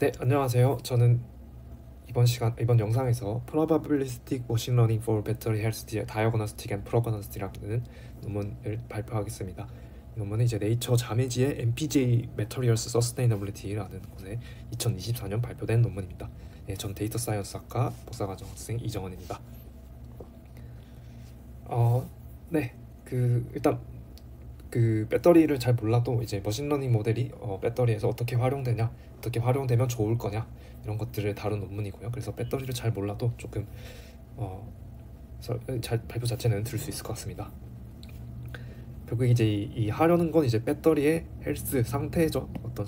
네, 안녕하세요. 저는 이번 영상에서 Probabilistic Machine Learning for Battery Health Diagnostic and Prognostic이라는 논문을 발표하겠습니다. 이 논문은 이제 네이처 자매지의 MPJ Materials Sustainability라는 곳에 2024년 발표된 논문입니다. 네, 전 데이터 사이언스학과 박사과정 학생 이정원입니다. 네, 일단 배터리를 잘 몰라도 이제 머신러닝 모델이 배터리에서 어떻게 활용되냐, 어떻게 활용되면 좋을 거냐 이런 것들을 다룬 논문이고요. 그래서 배터리를 잘 몰라도 조금 어, 발표 자체는 들을 수 있을 것 같습니다. 결국 이제 이 하려는 건 이제 배터리의 헬스 상태죠. 어떤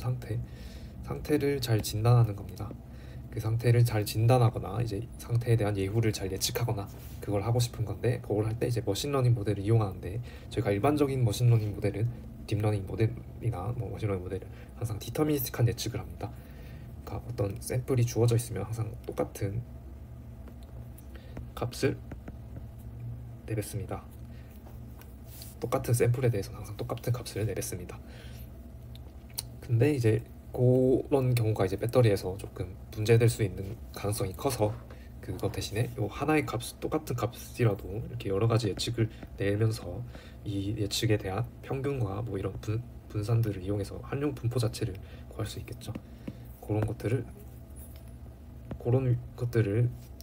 상태를 잘 진단하는 겁니다. 그 상태를 잘 진단하거나 이제 상태에 대한 예후를 잘 예측하거나 그걸 하고 싶은 건데, 그걸 할 때 이제 머신러닝 모델을 이용하는데, 저희가 일반적인 머신러닝 모델은 딥러닝 모델이나 머신러닝 모델은 항상 디터미니스틱한 예측을 합니다. 그러니까 어떤 샘플이 주어져 있으면 항상 똑같은 값을 내뱉습니다. 똑같은 샘플에 대해서는 항상 똑같은 값을 내뱉습니다. 근데 이제 그런 경우가 이제 배터리에서 조금 문제될 수 있는 가능성이 커서, 그것 대신에 요 하나의 똑같은 값이라도 이렇게 여러 가지 예측을 내면서 이 예측에 대한 평균과 이런 분산들을 이용해서 한용 분포 자체를 구할 수 있겠죠. 그런 것들을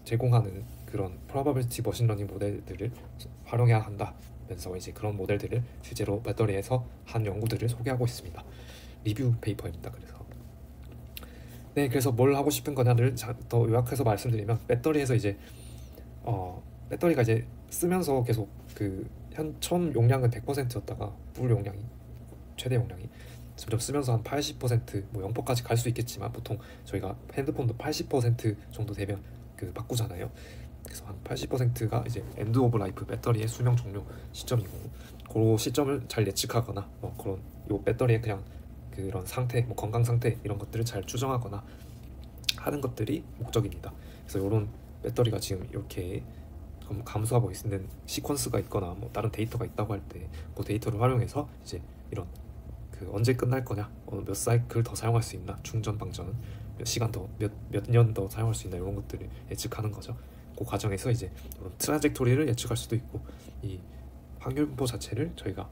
제공하는 그런 프로바빌리티 머신러닝 모델들을 활용해야 한다면서 이제 그런 모델들을 실제로 배터리에서 한 연구들을 소개하고 있습니다. 리뷰 페이퍼입니다. 그래서 뭘 하고 싶은 거냐를 더 요약해서 말씀드리면, 배터리에서 이제 배터리가 이제 쓰면서 계속 처음 용량은 100%였다가 물 용량이, 최대 용량이 점점 쓰면서 한 80%, 0%까지 갈 수 있겠지만, 보통 저희가 핸드폰도 80% 정도 되면 바꾸잖아요. 그래서 한 80%가 이제 엔드 오브 라이프, 배터리의 수명 종료 시점이고, 그 시점을 잘 예측하거나 그런 요 배터리의 그냥 그런 상태, 건강 상태 이런 것들을 잘 추정하거나 하는 것들이 목적입니다. 그래서 이런 배터리가 지금 이렇게 감소하고 있는 시퀀스가 있거나 다른 데이터가 있다고 할 때, 그 데이터를 활용해서 이제 이런 언제 끝날 거냐, 몇 사이클 더 사용할 수 있나, 충전 방전 몇 시간 더, 몇 년 더 사용할 수 있나, 이런 것들을 예측하는 거죠. 그 과정에서 이제 트라젝토리를 예측할 수도 있고, 이 확률분포 자체를 저희가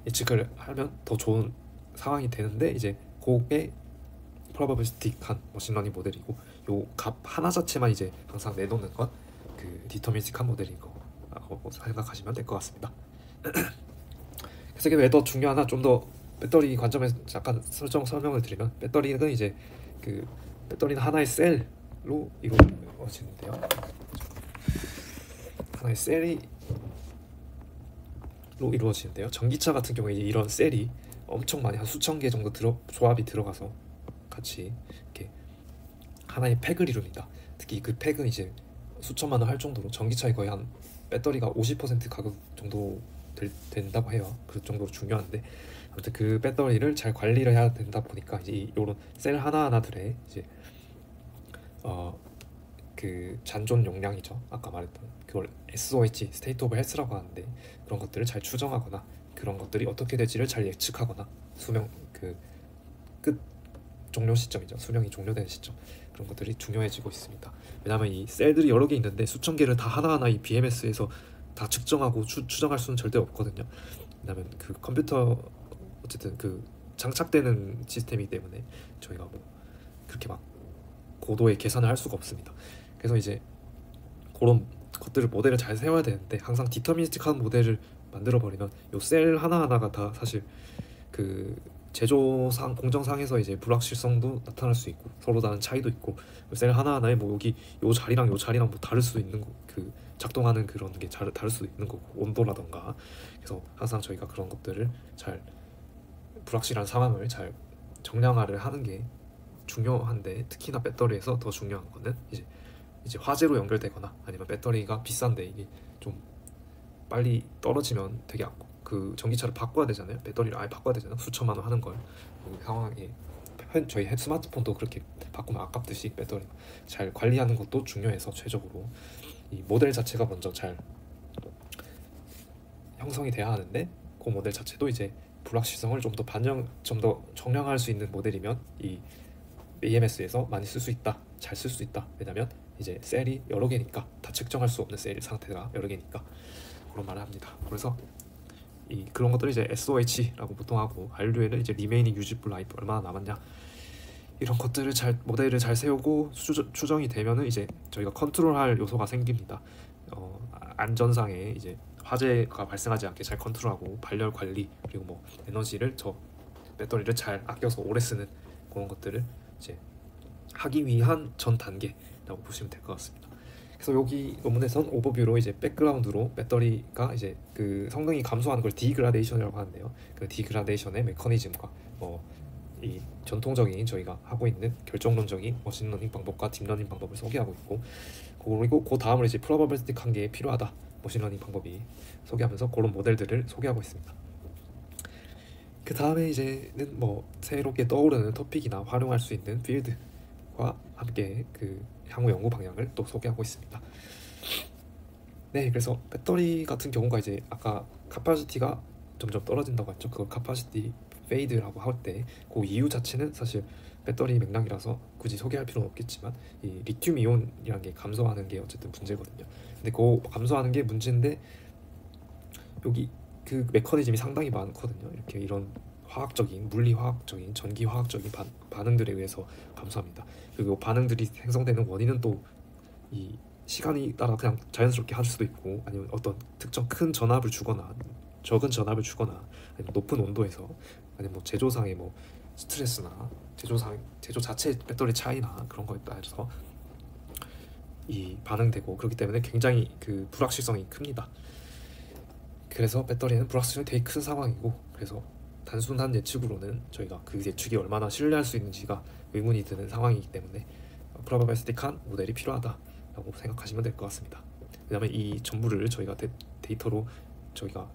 예측을 하면 더 좋은 상황이 되는데, 이제 그게 프로바빌리스틱한 머신러닝 모델이고, 요 값 하나 자체만 이제 항상 내놓는 건 디터미니스틱한 모델인 거라고 생각하시면 될 것 같습니다. 그래서 이게 왜 더 중요하나, 좀 더 배터리 관점에서 잠깐 설명을 드리면, 배터리는 이제 배터리는 하나의 셀로 이루어지는데요. 하나의 셀로 전기차 같은 경우에 이제 이런 셀이 엄청 많이, 한 수천 개 정도 조합이 들어가서 같이 이렇게 하나의 팩을 이룹니다. 특히 그 팩은 이제 수천만 원 할 정도로, 전기차의 거의 한 배터리가 50% 가격 정도 된다고 해요. 그 정도로 중요한데, 아무튼 그 배터리를 잘 관리를 해야 된다 보니까 이제 이런 셀 하나하나들의 이제 잔존 용량이죠. 아까 말했던 그걸 SOH, 스테이트 오브 헬스라고 하는데, 그런 것들을 잘 추정하거나 그런 것들이 어떻게 될지를 잘 예측하거나, 수명 끝 종료 시점이죠. 수명이 종료되는 시점, 그런 것들이 중요해지고 있습니다. 왜냐하면 이 셀들이 여러 개 있는데 수천 개를 다 하나하나 이 BMS에서 다 측정하고 추정할 수는 절대 없거든요. 왜냐하면 컴퓨터 어쨌든 장착되는 시스템이기 때문에 저희가 그렇게 막 고도의 계산을 할 수가 없습니다. 그래서 이제 그런 것들을 모델을 잘 세워야 되는데, 항상 디터미니스틱한 모델을 만들어 버리면 요 셀 하나하나가 다 사실 제조상 공정상에서 이제 불확실성도 나타날 수 있고, 서로 다른 차이도 있고, 셀 하나하나에 여기 요 자리랑 다를 수 있는 작동하는 그런 게 다를 수도 있는 거고, 온도라던가. 그래서 항상 저희가 그런 것들을 잘, 불확실한 상황을 잘 정량화를 하는 게 중요한데, 특히나 배터리에서 더 중요한 거는 이제 화재로 연결되거나, 아니면 배터리가 비싼데 이게 좀 빨리 떨어지면 되게 전기차를 바꿔야 되잖아요. 배터리를 아예 바꿔야 되잖아요. 수천만 원 하는 걸. 그 상황에 저희 스마트폰도 그렇게 바꾸면 아깝듯이 배터리 잘 관리하는 것도 중요해서, 최적으로 이 모델 자체가 먼저 잘 형성이 돼야 하는데, 그 모델 자체도 이제 불확실성을 좀 더 정량할 수 있는 모델이면 이 AMS에서 많이 쓸 수 있다, 잘 쓸 수 있다. 왜냐면 이제 셀이 여러 개니까, 다 측정할 수 없는 셀 상태가 여러 개니까 그런 말을 합니다. 그래서 그런 것들을 이제 SOH라고 보통 하고, RUL은 이제 Remaining Usable Life, 얼마나 남았냐, 이런 것들을 모델을 잘 세우고 추정이 되면은 이제 저희가 컨트롤할 요소가 생깁니다. 안전상에 이제 화재가 발생하지 않게 잘 컨트롤하고, 발열 관리, 그리고 뭐 에너지를 배터리를 잘 아껴서 오래 쓰는 그런 것들을 이제 하기 위한 전 단계라고 보시면 될 것 같습니다. 그래서 여기 논문에선 오버뷰로 이제 백그라운드로 배터리가 이제 그 성능이 감소하는 걸 디그라데이션이라고 하는데요. 그 디그라데이션의 메커니즘과 이 전통적인 저희가 하고 있는 결정론적인 머신러닝 방법과 딥러닝 방법을 소개하고 있고, 그리고 그 다음으로 이제 프로바빌리스틱한 게 필요하다, 머신러닝 방법이, 소개하면서 그런 모델들을 소개하고 있습니다. 그 다음에 이제는 뭐 새롭게 떠오르는 토픽이나 활용할 수 있는 필드와 함께 그 향후 연구 방향을 또 소개하고 있습니다. 네, 그래서 배터리 같은 경우가 이제 아까 카파시티가 점점 떨어진다고 했죠. 그걸 카파시티 페이드라고 할 때 그 이유 자체는 사실 배터리 맥락이라서 굳이 소개할 필요는 없겠지만, 이 리튬 이온이라는 게 감소하는 게 어쨌든 문제거든요. 근데 그 감소하는 게 문제인데, 여기 그 메커니즘이 상당히 많거든요. 이렇게 이런 화학적인, 물리화학적인, 전기화학적인 반응들에 의해서 감소합니다. 그리고 반응들이 생성되는 원인은 또 이 시간이 따라 그냥 자연스럽게 할 수도 있고, 아니면 어떤 특정 큰 전압을 주거나 적은 전압을 주거나, 아니면 높은 온도에서, 아니면 뭐 제조상의 뭐 스트레스나 제조 자체 배터리 차이나 그런 거에 따라서 이 반응되고, 그렇기 때문에 굉장히 그 불확실성이 큽니다. 그래서 배터리는 불확실성이 되게 큰 상황이고, 그래서 단순한 예측으로는 저희가 그 예측이 얼마나 신뢰할 수 있는지가 의문이 드는 상황이기 때문에 프로바빌리스틱한 모델이 필요하다라고 생각하시면 될 것 같습니다. 왜냐하면 이 전부를 저희가 데이터로 저희가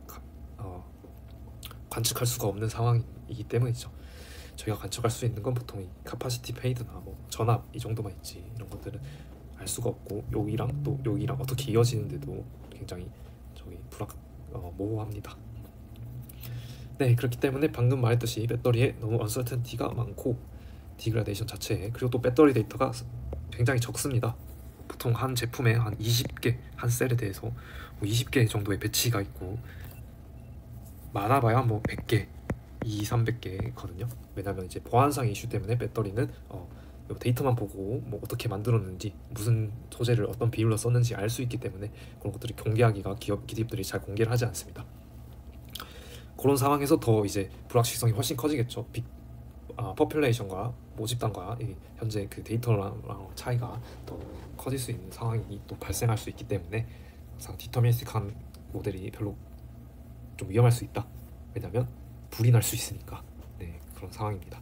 관측할 수가 없는 상황이기 때문이죠. 저희가 관측할 수 있는 건 보통 이 카파시티 페이드나 뭐 전압 이 정도만 있지, 이런 것들은 알 수가 없고, 여기랑 또 여기랑 어떻게 이어지는데도 굉장히 저희 모호합니다. 네, 그렇기 때문에 방금 말했듯이 배터리에 너무 언서턴티가 많고, 디그라데이션 자체에, 그리고 또 배터리 데이터가 굉장히 적습니다. 보통 한 제품에 한 20개, 한 셀에 대해서 뭐 20개 정도의 배치가 있고, 많아봐야 뭐 100개, 300개거든요. 왜냐면 이제 보안상 이슈 때문에 배터리는 데이터만 보고 뭐 어떻게 만들었는지, 무슨 소재를 어떤 비율로 썼는지 알 수 있기 때문에 그런 것들을 공개하기가 기업들이 잘 공개를 하지 않습니다. 그런 상황에서 더 이제 불확실성이 훨씬 커지겠죠. 퍼퓰레이션과 모집단과 현재 그 데이터랑 차이가 더 커질 수 있는 상황이 또 발생할 수 있기 때문에, 항상 디터미니스틱한 모델이 별로 좀 위험할 수 있다. 왜냐면 불이 날 수 있으니까. 네, 그런 상황입니다.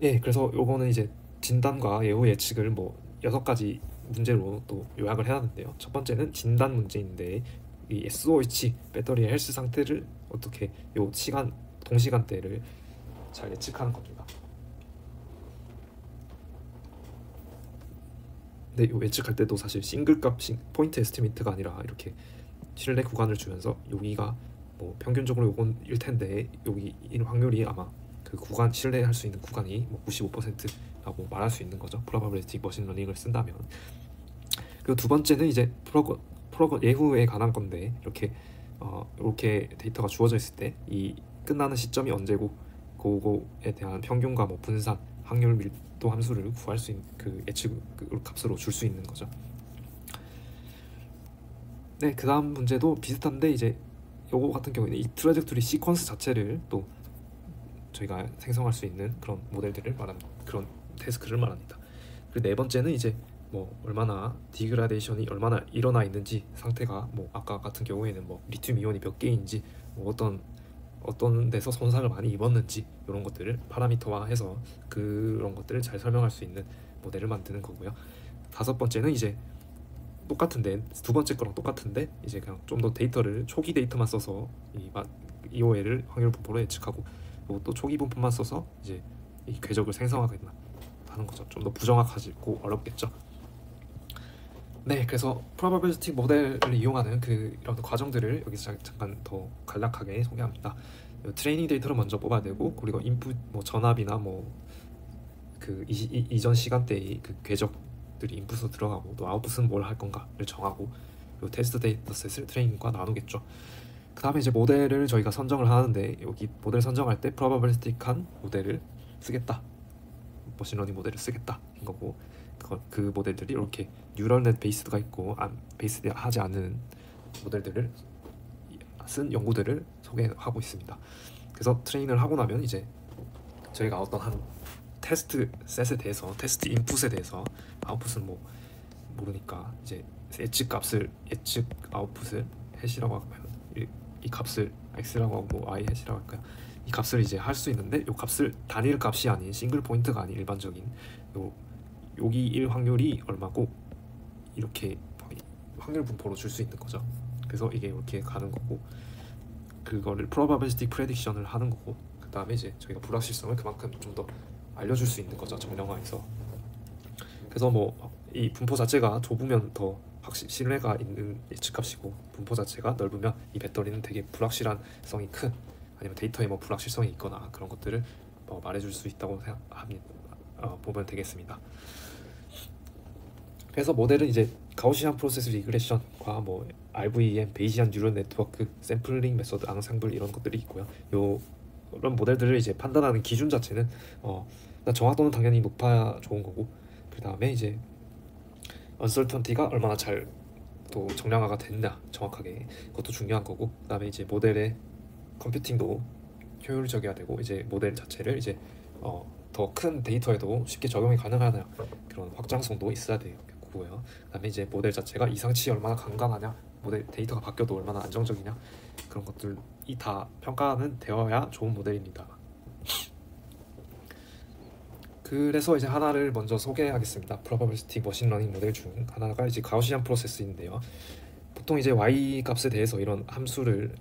예, 그래서 요거는 이제 진단과 예후 예측을 뭐 6가지 문제로 또 요약을 해놨는데요. 첫 번째는 진단 문제인데, 이 SOH 배터리의 헬스 상태를 어떻게 요 동시간대를 잘 예측하는 겁니다. 근데 요 예측할 때도 사실 싱글값 포인트 에스티메이트가 아니라 이렇게 신뢰 구간을 주면서, 여기가 뭐 평균적으로 요건 1텐데 여기 이 확률이 아마 그 구간, 신뢰할 수 있는 구간이 뭐 95%라고 말할 수 있는 거죠. 프로바빌리스틱 머신러닝을 쓴다면. 그리고 두 번째는 이제 예후에 관한 건데, 이렇게 데이터가 주어져 있을 때 이 끝나는 시점이 언제고, 그거에 대한 평균과 뭐 분산, 확률, 밀도 함수를 구할 수 있는 그 예측 값으로 줄 수 있는 거죠. 네, 그 다음 문제도 비슷한데, 이제 요거 같은 경우에는 이 트래젝토리 시퀀스 자체를 또 저희가 생성할 수 있는 그런 모델들을 그런 태스크를 말합니다. 그리고 네 번째는 이제 뭐 얼마나 디그라데이션이 얼마나 일어나 있는지, 상태가 뭐 아까 같은 경우에는 뭐 리튬 이온이 몇 개인지, 뭐 어떤 데서 손상을 많이 입었는지, 이런 것들을 파라미터화해서 그런 것들을 잘 설명할 수 있는 모델을 만드는 거고요. 다섯 번째는 이제 똑같은데, 두 번째 거랑 똑같은데 이제 그냥 좀 더 데이터를, 초기 데이터만 써서 이 EOL을 확률 분포로 예측하고, 그리고 또 초기 분포만 써서 이제 이 궤적을 생성하겠나 하는 거죠. 좀 더 부정확하고 어렵겠죠. 네, 그래서 프로바빌리스틱 모델을 이용하는 그 이런 과정들을 여기서 잠깐 더 간략하게 소개합니다. 트레이닝 데이터를 먼저 뽑아야 되고, 그리고 인풋 뭐 전압이나 뭐 그 이전 시간대의 그 궤적들이 인풋으로 들어가고, 또 아웃풋은 뭘 할 건가를 정하고, 요 테스트 데이터셋을 트레이닝과 나누겠죠. 그 다음에 이제 모델을 저희가 선정을 하는데, 여기 모델 선정할 때 프로바빌리스틱한 모델을 쓰겠다, 머신러닝 모델을 쓰겠다 인 거고, 그 모델들이 이렇게 뉴럴넷 베이스드가 있고 베이스드 하지 않은 모델들을 쓴 연구들을 소개하고 있습니다. 그래서 트레이닝을 하고 나면 이제 저희가 어떤 한 테스트 셋에 대해서, 테스트 인풋에 대해서, 아웃풋은 뭐 모르니까 이제 예측 아웃풋을 해시라고 하면 이 값을 x라고 하고 뭐 y 해시라고 할까요? 이 값을 이제 할 수 있는데, 이 값을 단일 값이 아닌 싱글 포인트가 아닌 일반적인 여기 1 확률이 얼마고 이렇게 확률 분포로 줄 수 있는 거죠. 그래서 이게 이렇게 가는 거고, 그거를 probabilistic prediction을 하는 거고, 그 다음에 이제 저희가 불확실성을 그만큼 좀 더 알려줄 수 있는 거죠, 정량화해서. 그래서 뭐 이 분포 자체가 좁으면 더 신뢰가 있는 예측값이고, 분포 자체가 넓으면 이 배터리는 되게 불확실성이 큰, 아니면 데이터에 뭐 불확실성이 있거나 그런 것들을 말해줄 수 있다고 생각합니다. 보면 되겠습니다. 그래서 모델은 이제 가우시안 프로세스 리그레션과 뭐 RVM, 베이지안 뉴럴 네트워크, 샘플링 메소드, 앙상블 이런 것들이 있고요. 이런 모델들을 이제 판단하는 기준 자체는 정확도는 당연히 높아야 좋은 거고, 그 다음에 이제 언설턴티가 얼마나 잘 또 정량화가 됐냐, 정확하게, 그것도 중요한 거고, 그 다음에 이제 모델의 컴퓨팅도 효율적이어야 되고, 이제 모델 자체를 이제 더 큰 데이터에도 쉽게 적용이 가능하냐, 그런 확장성도 있어야 되고요. 그다음에 이제 모델 자체가 이상치에 얼마나 강간하냐, 모델 데이터가 바뀌어도 얼마나 안정적이냐, 그런 것들이 다 평가는 되어야 좋은 모델입니다. 그래서 이제 하나를 먼저 소개하겠습니다. 프로바빌리스틱 머신러닝 모델 중 하나가 이제 가우시안 프로세스인데요. 보통 이제 y 값에 대해서 이런 함수를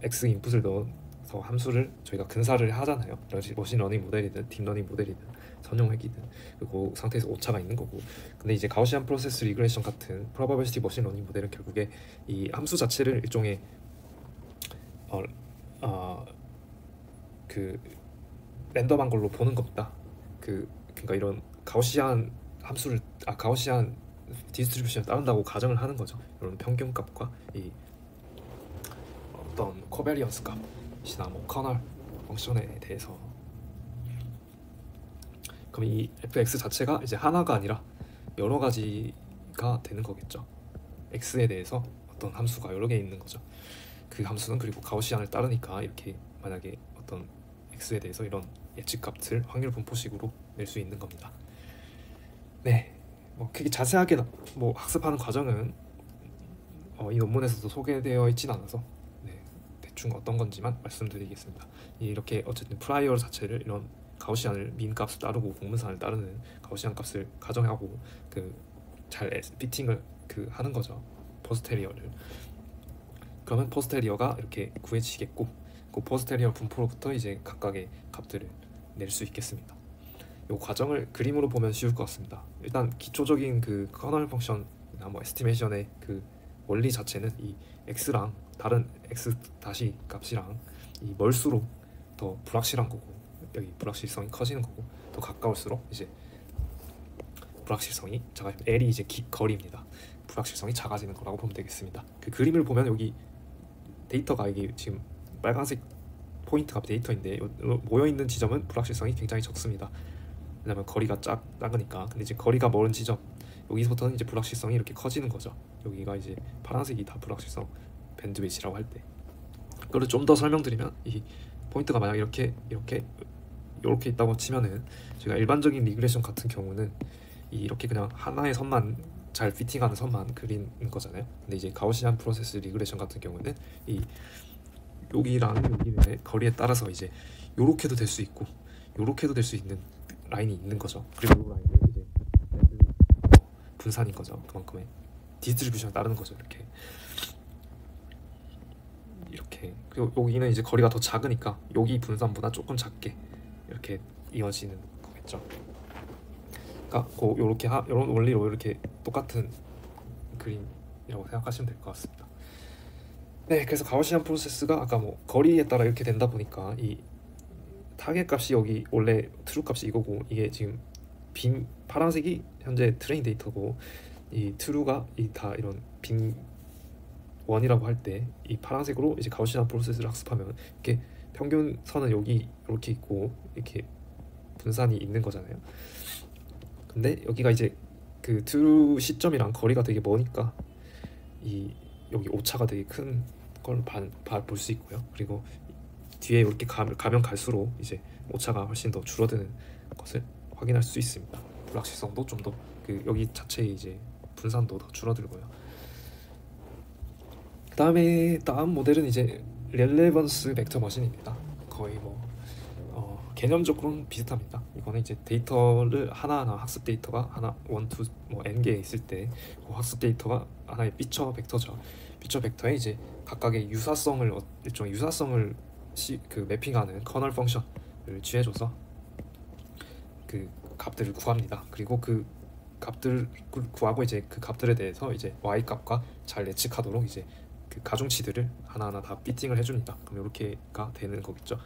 x 인풋을 넣어서 함수를 저희가 근사를 하잖아요. 머신러닝 모델이든 딥러닝 모델이든 선형회기든, 그리고 상태에서 오차가 있는 거고. 근데 이제 가우시안 프로세스 리그레션 같은 프로바빌리스틱 머신러닝 모델은 결국에 이 함수 자체를 일종의 그 랜덤한 걸로 보는 겁니다. 그러니까 이런 가우시안 디스트리뷰션을 따른다고 가정을 하는 거죠. 이런 평균값과 이 어떤 코베리언스 값이나 뭐 커널 펑션에 대해서. 그럼 이 fx 자체가 이제 하나가 아니라 여러 가지가 되는 거겠죠. x에 대해서 어떤 함수가 여러 개 있는 거죠. 그 함수는 그리고 가우시안을 따르니까 이렇게 만약에 어떤 x에 대해서 이런 예측값을 확률 분포식으로 낼 수 있는 겁니다. 네, 뭐 크게 자세하게 뭐 학습하는 과정은 이 논문에서도 소개되어 있진 않아서 대충 어떤 건지만 말씀드리겠습니다. 이렇게 어쨌든 프라이어 자체를 이런 가우시안을 민 값을 따르고 공분산을 따르는 가우시안 값을 가정하고 잘 피팅을 하는 거죠, 포스테리어를. 그러면 포스테리어가 이렇게 구해지겠고, 그 포스테리어 분포로부터 이제 각각의 값들을 낼 수 있겠습니다. 이 과정을 그림으로 보면 쉬울 것 같습니다. 일단 기초적인 그 커널 펑션이나 뭐 에스티메이션의 그 원리 자체는 이 x랑 다른 x 다시 값이랑 이 멀수록 더 불확실한 거고, 여기 불확실성이 커지는 거고, 더 가까울수록 이제 불확실성이 L이 이제 거리입니다. 불확실성이 작아지는 거라고 보면 되겠습니다. 그 그림을 보면 여기 데이터가 이게 지금 빨간색 포인트가 데이터인데, 모여있는 지점은 불확실성이 굉장히 적습니다. 왜냐면 거리가 작으니까. 근데 이제 거리가 멀은 지점, 여기서부터는 이제 불확실성이 이렇게 커지는 거죠. 여기가 이제 파란색이 다 불확실성 밴드위치라고 할 때. 그걸 좀 더 설명드리면, 이 포인트가 만약 이렇게 있다고 치면은, 저희가 일반적인 리그레션 같은 경우는 이렇게 그냥 하나의 선만 잘 피팅하는 선만 그리는 거잖아요. 근데 이제 가우시안 프로세스 리그레션 같은 경우는 이 여기랑 여기의 거리에 따라서 이제 요렇게도 될 수 있고 요렇게도 될 수 있는 라인이 있는 거죠. 그리고 이 라인은 이제 분산인 거죠. 그만큼의 디스트리뷰션을 따르는 거죠. 이렇게. 그리고 여기는 이제 거리가 더 작으니까 여기 분산보다 조금 작게 이렇게 이어지는 거겠죠. 그러니까 요렇게 이런 원리로 이렇게 똑같은 그림이라고 생각하시면 될 것 같습니다. 네, 그래서 가우시안 프로세스가 아까 뭐 거리에 따라 이렇게 된다 보니까 이 타겟 값이 여기 원래 트루 값이 이거고, 이게 지금 빈 파란색이 현재 트레인 데이터고, 이 트루가 이 다 이런 빈 원이라고 할 때 이 파란색으로 이제 가우시안 프로세스를 학습하면 이렇게 평균선은 여기 이렇게 있고 이렇게 분산이 있는 거잖아요. 근데 여기가 이제 그 트루 시점이랑 거리가 되게 머니까 이 여기 오차가 되게 큰 걸 볼 수 있고요. 그리고 뒤에 이렇게 가면 갈수록 이제 오차가 훨씬 더 줄어드는 것을 확인할 수 있습니다. 불확실성도 좀 더 그 여기 자체의 이제 분산도 더 줄어들고요. 다음 모델은 이제 렐레번스 벡터 머신입니다. 거의 뭐 개념적으로는 비슷합니다. 이거는 이제 데이터를 하나하나 학습 데이터가 하나 1, 2, 뭐 n개 있을 때 그 학습 데이터가 하나의 피처 벡터죠. 피처 벡터에 이제 각각의 유사성을 일종의 유사성을 그 매핑하는 커널 펑션을 취해줘서 그 값들을 구합니다. 그리고 그 값들을 구하고 이제 그 값들에 대해서 이제 y 값과 잘 예측하도록 이제 그 가중치들을 하나하나 다 피팅을 해줍니다. 그럼 이렇게가 되는 거겠죠.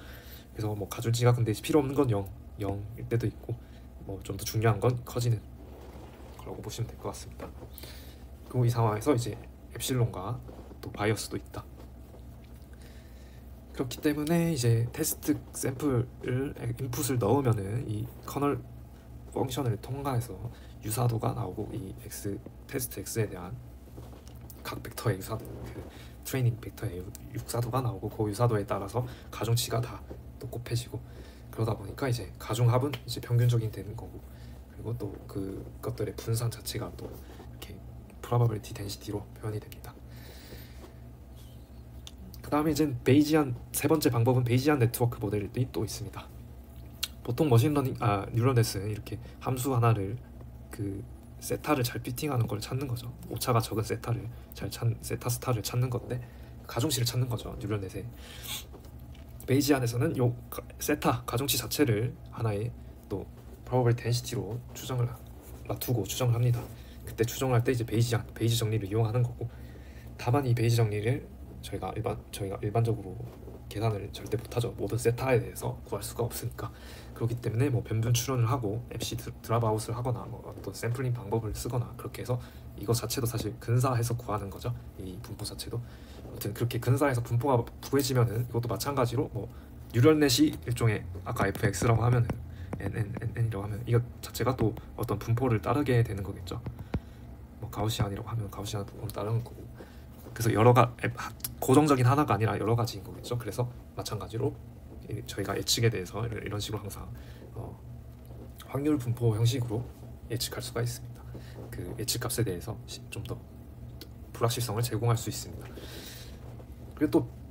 그래서 뭐 가중치가 근데 필요 없는 건 0일 때도 있고, 뭐 좀 더 중요한 건 커지는 거라고 보시면 될 것 같습니다. 그리고 이 상황에서 이제 엡실론과 또 바이어스도 있다. 그렇기 때문에 이제 테스트 샘플을 인풋을 넣으면은 이 커널 펑션을 통과해서 유사도가 나오고, 이 테스트 x에 대한 각 벡터의 유사도, 그 트레이닝 벡터의 유사도가 나오고, 그 유사도에 따라서 가중치가 다 또 곱해지고, 그러다 보니까 이제 가중합은 이제 평균적인 되는 거고, 그리고 또 그것들의 분산 자체가 또 이렇게 probability density로 표현이 됩니다. 그 다음에 이제 세 번째 방법은 베이지안 네트워크 모델이 또 있습니다. 보통 머신러닝 뉴럴 네트는 이렇게 함수 하나를 그 세타를 잘 피팅하는 걸 찾는 거죠. 오차가 적은 세타를 세타 스타를 찾는 건데, 가중치를 찾는 거죠. 뉴럴 넷에. 베이지안에서는 요 세타 가중치 자체를 하나의 또 probability density로 두고 추정을 합니다. 그때 추정할 때 이제 베이지 정리를 이용하는 거고, 다만 이 베이지 정리를 저희가 일반적으로 계산을 절대 못하죠. 모든 세타에 대해서 구할 수가 없으니까. 그렇기 때문에 뭐 변분 추론을 하고 MC 드랍아웃을 하거나 뭐 어떤 샘플링 방법을 쓰거나 그렇게 해서 이거 자체도 사실 근사해서 구하는 거죠. 이 분포 자체도. 아무튼 그렇게 근사해서 분포가 구해지면은 이것도 마찬가지로 뭐 뉴럴넷이 일종의 아까 fx라고 하면은 nn이라고 하면 이것 자체가 또 어떤 분포를 따르게 되는 거겠죠. 뭐 가우시안이라고 하면 가우시안 분포를 따르는 거고. 그래서 고정적인 하나가 아니라 여러 가지인 거겠죠. 그래서 마찬가지로 저희가 예측에 대해서 이런 식으로 항상 확률 분포 형식으로 예측할 수가 있습니다. 그 예측 값에 대해서 좀 더 불확실성을 제공할 수 있습니다. 그리고 또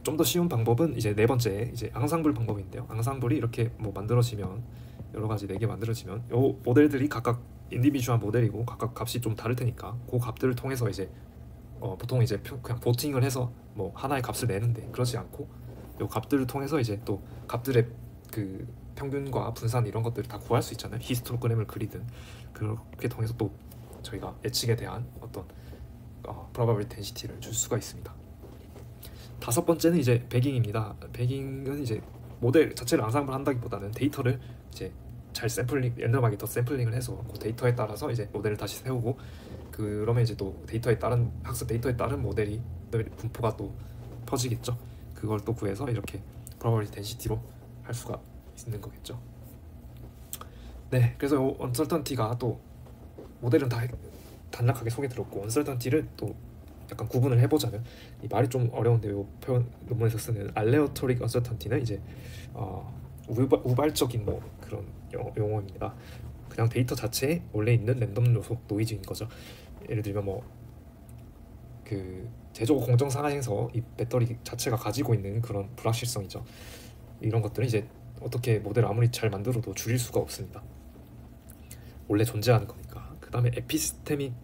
좀 더 쉬운 방법은 이제 네 번째 이제 앙상블 방법인데요. 앙상블이 이렇게 뭐 만들어지면 여러 가지 4개 만들어지면 요 모델들이 각각 인디비주얼 모델이고 각각 값이 좀 다를 테니까 그 값들을 통해서 이제 보통 이제 그냥 보팅을 해서 뭐 하나의 값을 내는데, 그렇지 않고 요 값들을 통해서 이제 또 값들의 그 평균과 분산 이런 것들을 다 구할 수 있잖아요. 히스토그램을 그리든 그렇게 통해서 또 저희가 예측에 대한 어떤 probability density를 줄 수가 있습니다. 다섯 번째는 이제 배깅입니다. 배깅은 이제 모델 자체를 앙상블 한다기보다는 데이터를 이제 잘 랜덤하게 더 샘플링을 해서 그 데이터에 따라서 이제 모델을 다시 세우고, 그러면 이제 또 학습 데이터에 따른 모델이 분포가 또 퍼지겠죠. 그걸 또 구해서 이렇게 probability density로 할 수가 있는 거겠죠. 네, 그래서 요 uncertainty가 또 모델은 다 단락하게 소개 들었고, uncertainty를 또 약간 구분을 해보자면, 이 말이 좀 어려운데 요 표현 논문에서 쓰는 aleatoric uncertainty는 이제 우발적인 뭐 그런 용어입니다. 그냥 데이터 자체에 원래 있는 랜덤 요소 노이즈인 거죠. 예를 들면 뭐 그 제조 공정 상하에서 이 배터리 자체가 가지고 있는 그런 불확실성이죠. 이런 것들은 이제 어떻게 모델을 아무리 잘 만들어도 줄일 수가 없습니다. 원래 존재하는 거니까. 그 다음에 에피스테믹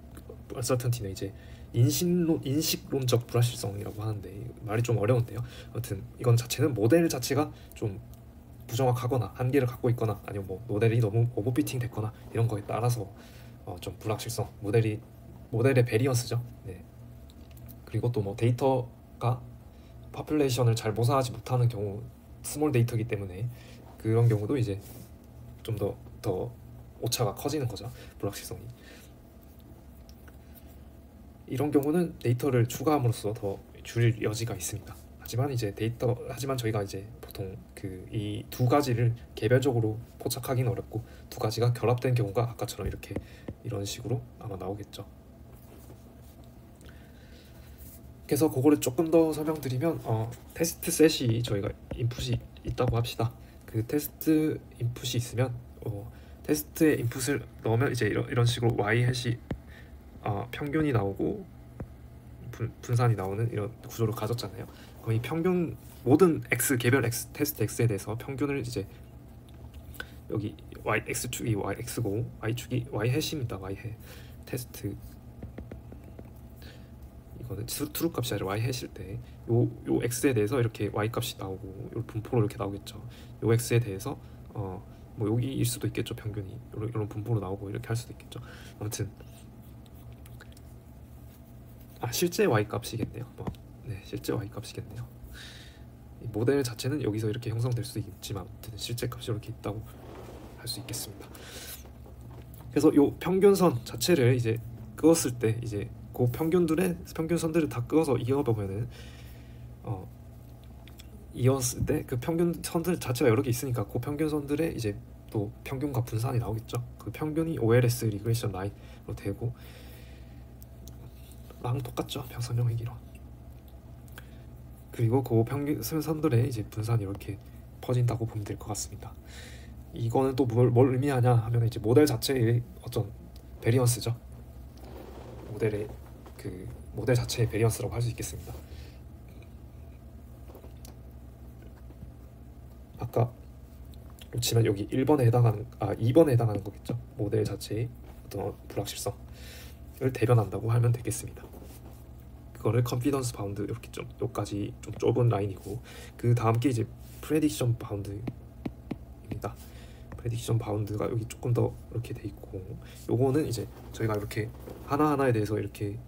uncertainty는 이제 인식론적 불확실성이라고 하는데, 말이 좀 어려운데요. 아무튼 이건 자체는 모델 자체가 좀 부정확하거나 한계를 갖고 있거나, 아니면 뭐 모델이 너무 오버피팅 됐거나 이런 거에 따라서 좀 불확실성, 모델이 모델의 베리언스죠. 네. 그리고 또 뭐 데이터가 파퓰레이션을 잘 모사하지 못하는 경우, 스몰 데이터이기 때문에 그런 경우도 이제 좀 더 오차가 커지는 거죠. 불확실성이. 이런 경우는 데이터를 추가함으로써 더 줄일 여지가 있습니다. 하지만 저희가 이제 보통 그 이 두 가지를 개별적으로 포착하기는 어렵고, 두 가지가 결합된 경우가 아까처럼 이런 식으로 아마 나오겠죠. 그래서 그거를 조금 더 설명드리면, 테스트 셋이 저희가 인풋이 있다고 합시다. 그 테스트 인풋이 있으면 테스트에 인풋을 넣으면 이제 이런 식으로 y 해시 평균이 나오고 분산이 나오는 이런 구조를 가졌잖아요. 그럼 이 평균, 모든 x 개별 x 테스트 x에 대해서 평균을 이제 여기 y x축이 y x고 y축이 y 해시입니다. y 해 테스트, 이거는 트루 값이 아니라 y 해실 때 요 x에 대해서 이렇게 y 값이 나오고, 요 분포로 이렇게 나오겠죠. 요 x에 대해서 뭐 여기일 수도 있겠죠. 평균이 이런 분포로 나오고 이렇게 할 수도 있겠죠. 아무튼 실제 y 값이겠네요. 네, 실제 y 값이겠네요. 이 모델 자체는 여기서 이렇게 형성될 수도 있지만 실제 값이 이렇게 있다고 할 수 있겠습니다. 그래서 요 평균선 자체를 이제 끄었을 때, 이제 그 평균선들을 다 끄어서 이어보면은 이었을 때 그 평균선들 자체가 여러 개 있으니까 그 평균선들의 이제 또 평균과 분산이 나오겠죠. 그 평균이 OLS 리그레션 라인으로 되고, 랑 똑같죠. 설명의 기로. 그리고 그 평균선들의 이제 분산이 이렇게 퍼진다고 보면 될 것 같습니다. 이거는 또 뭘 의미하냐 하면, 이제 모델 자체의 어떤 베리언스죠. 모델 자체의 베리언스라고 할 수 있겠습니다. 아까 치면 여기 2번에 해당하는 거겠죠. 모델 자체의 어떤 불확실성을 대변한다고 하면 되겠습니다. 그거를 컨피던스 바운드, 이렇게 좀 여기까지 좀 좁은 라인이고, 그 다음 게 이제 프레딕션 바운드입니다. 프레딕션 바운드가 여기 조금 더 이렇게 돼 있고, 요거는 이제 저희가 이렇게 하나하나에 대해서 이렇게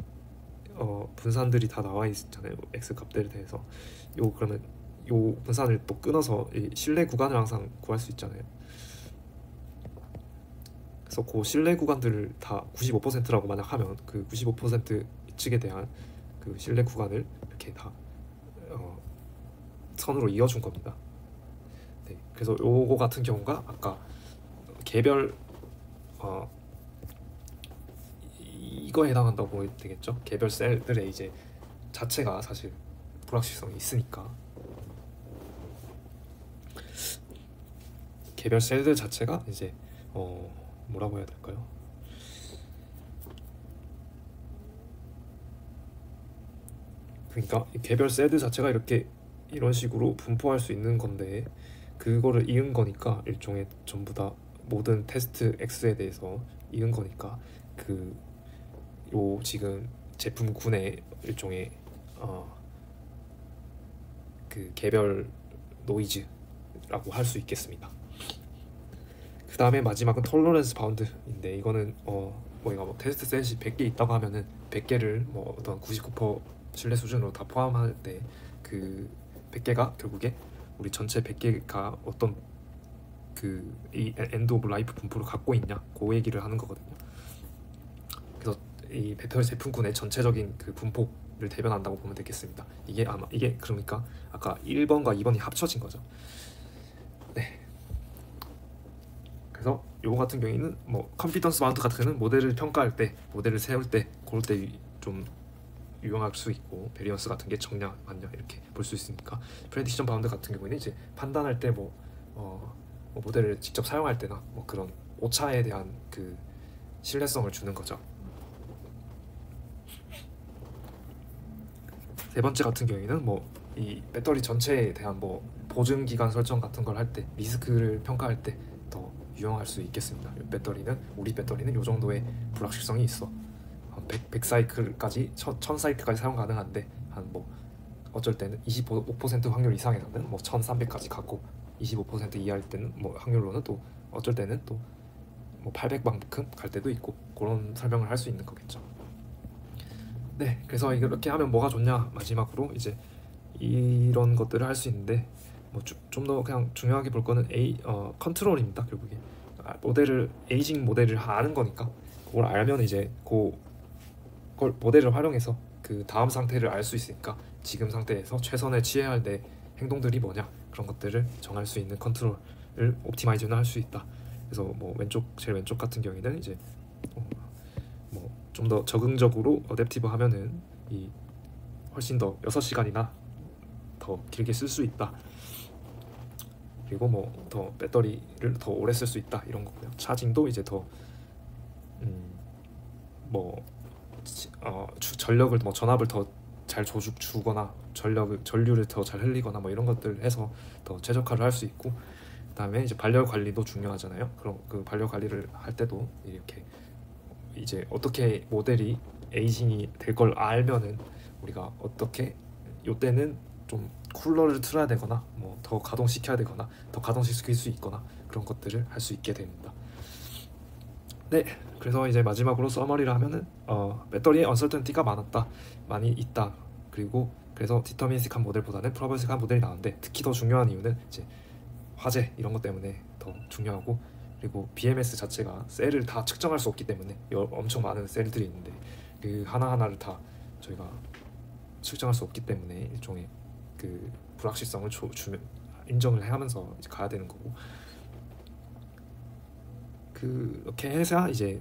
분산들이 다 나와 있잖아요. x 값들에 대해서. 그러면 요 분산을 또 끊어서 이 신뢰 구간을 항상 구할 수 있잖아요. 그래서 그 신뢰 구간들을 다 95%라고 만약 하면, 그 95% 측에 대한 그 신뢰 구간을 이렇게 다 선으로 이어준 겁니다. 네, 그래서 요거 같은 경우가 아까 개별 이거에 해당한다고 보면 되겠죠. 개별 셀들의 이제 자체가 사실 불확실성이 있으니까, 개별 셀들 자체가 이제 뭐라고 해야 될까요? 그러니까 개별 셀들 자체가 이런 식으로 분포할 수 있는 건데, 그거를 이은 거니까, 일종의 전부 다 모든 테스트 X에 대해서 이은 거니까, 요 지금 제품군의 일종의 그 개별 노이즈라고 할 수 있겠습니다. 그 다음에 마지막은 톨러런스 바운드인데, 이거는 뭐 테스트 셋이 100개 있다고 하면은 100개를 뭐 어떤 99% 신뢰 수준으로 다 포함할 때, 그 100개가 결국에 우리 전체 100개가 어떤 이 엔드 오브 라이프 분포를 갖고 있냐, 그 얘기를 하는 거거든요. 그래서 이 배터리 제품군의 전체적인 그 분포를 대변한다고 보면 되겠습니다. 이게 그러니까 아까 1번과 2번이 합쳐진 거죠. 네. 그래서 요거 같은 경우에는 뭐 컨피던스 바운드 같은 경우는 모델을 평가할 때, 모델을 세울 때, 그럴 때 좀 유용할 수 있고, 베리언스 같은 게 적냐 맞냐 이렇게 볼 수 있으니까, 프레딕션 바운드 같은 경우에는 이제 판단할 때 뭐 모델을 직접 사용할 때나 뭐 그런 오차에 대한 그 신뢰성을 주는 거죠. 세 번째 같은 경우에는 뭐 이 배터리 전체에 대한 뭐 보증 기간 설정 같은 걸 할 때, 리스크를 평가할 때 더 유용할 수 있겠습니다. 우리 배터리는 요 정도의 불확실성이 있어. 100사이클까지 1000사이클까지 사용 가능한데, 한 뭐 어쩔 때는 25% 확률 이상에서는 뭐 1300까지 갖고, 25% 이하일 때는 뭐 확률로는 또 어쩔 때는 또 뭐 800만큼 갈 때도 있고, 그런 설명을 할 수 있는 거겠죠. 네, 그래서 이렇게 하면 뭐가 좋냐? 마지막으로 이제 이런 것들을 할 수 있는데 뭐 좀 더 그냥 중요하게 볼 거는 컨트롤입니다. 결국에 모델을 에이징 모델을 아는 거니까 그걸 알면 이제 그걸 모델을 활용해서 그 다음 상태를 알 수 있으니까 지금 상태에서 최선을 취해야 할 내 행동들이 뭐냐 그런 것들을 정할 수 있는 컨트롤을 옵티마이즈는 할 수 있다. 그래서 뭐 제일 왼쪽 같은 경우에는 이제 뭐 좀 더 적응적으로 어댑티브 하면은 이 훨씬 더 6시간이나 더 길게 쓸 수 있다. 그리고 뭐 더 배터리를 더 오래 쓸 수 있다 이런 거고요. 차징도 이제 더 전력을 뭐 전압을 더 잘 주거나 전류를 더 잘 흘리거나 뭐 이런 것들 해서 더 최적화를 할 수 있고, 그다음에 이제 발열 관리도 중요하잖아요. 그럼 그 발열 관리를 할 때도 이렇게 이제 어떻게 모델이 에이징이 될 걸 알면은 우리가 어떻게 요때는 좀 쿨러를 틀어야 되거나 뭐 더 가동시켜야 되거나 더 가동시킬 수 있거나 그런 것들을 할 수 있게 됩니다. 네, 그래서 이제 마지막으로 서머리를 하면은 배터리에 언설턴티가 많이 있다. 그리고 그래서 디터미니스틱한 모델보다는 프로버비스틱한 모델이 나은데, 특히 더 중요한 이유는 이제 화재 이런 것 때문에 더 중요하고, 그리고 BMS 자체가 셀을 다 측정할 수 없기 때문에 엄청 많은 셀들이 있는데 그 하나하나를 다 저희가 측정할 수 없기 때문에 일종의 그 불확실성을 인정을 하면서 이제 가야 되는 거고, 그렇게 해서 이제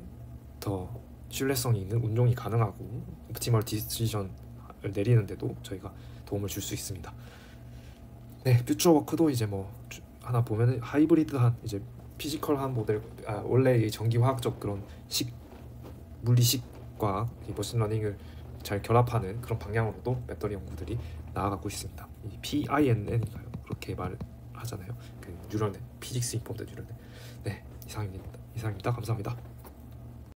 더 신뢰성이 있는 운용이 가능하고 옵티멀 디시전을 내리는데도 저희가 도움을 줄 수 있습니다. 네, 퓨처 워크도 이제 뭐 하나 보면은 하이브리드한 이제 피지컬한 모델, 원래 전기화학적 그런 물리식과 이 머신러닝을 잘 결합하는 그런 방향으로도 배터리 연구들이 나아가고 있습니다. 이 PINN인가요? 그렇게 말을 하잖아요. 그 뉴럴넷, 피직스 인포먼트 뉴럴넷. 네, 이상입니다. 감사합니다.